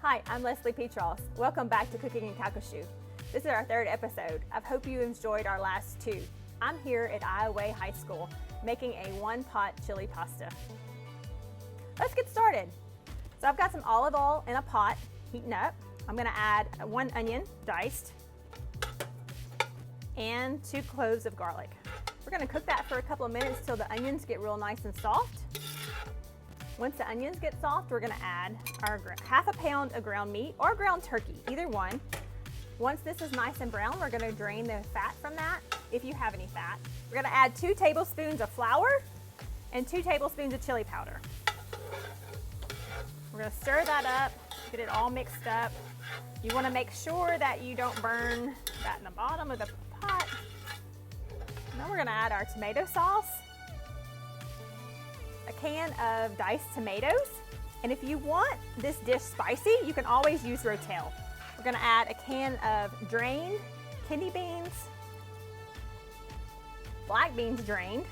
Hi, I'm Leslie Petros. Welcome back to Cooking in Calcasieu. This is our third episode. I hope you enjoyed our last two. I'm here at Iowa High School making a one-pot chili pasta. Let's get started. So I've got some olive oil in a pot heating up. I'm going to add one onion diced and 2 cloves of garlic. We're going to cook that for a couple of minutes till the onions get real nice and soft. Once the onions get soft, we're going to add our half a pound of ground meat or ground turkey, either one. Once this is nice and brown, we're going to drain the fat from that, if you have any fat. We're going to add 2 tablespoons of flour and 2 tablespoons of chili powder. We're going to stir that up, get it all mixed up. You want to make sure that you don't burn that in the bottom of the pot. And then we're going to add our tomato sauce, a can of diced tomatoes, and if you want this dish spicy, you can always use Rotel. We're going to add a can of drained kidney beans, black beans drained.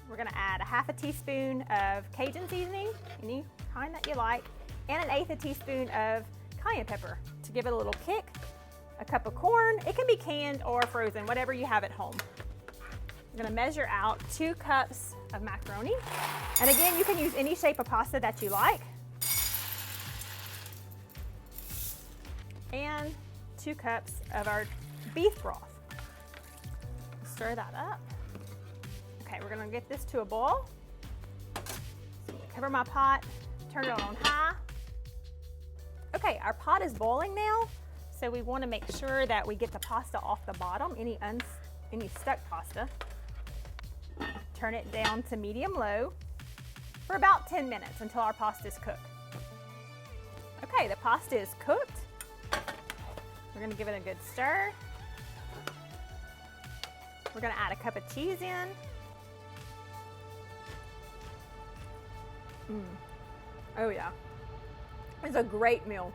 We're going to add a half a teaspoon of Cajun seasoning, any kind that you like, and an eighth a teaspoon of cayenne pepper to give it a little kick. A cup of corn, it can be canned or frozen, whatever you have at home. I'm going to measure out 2 cups of macaroni. And again, you can use any shape of pasta that you like. And 2 cups of our beef broth. Stir that up. Okay, we're going to get this to a boil. So cover my pot, turn it on high. Okay, our pot is boiling now, so we want to make sure that we get the pasta off the bottom, any stuck pasta. Turn it down to medium-low for about 10 minutes until our pasta is cooked. Okay, the pasta is cooked. We're going to give it a good stir. We're going to add a cup of cheese in. Oh yeah, it's a great meal.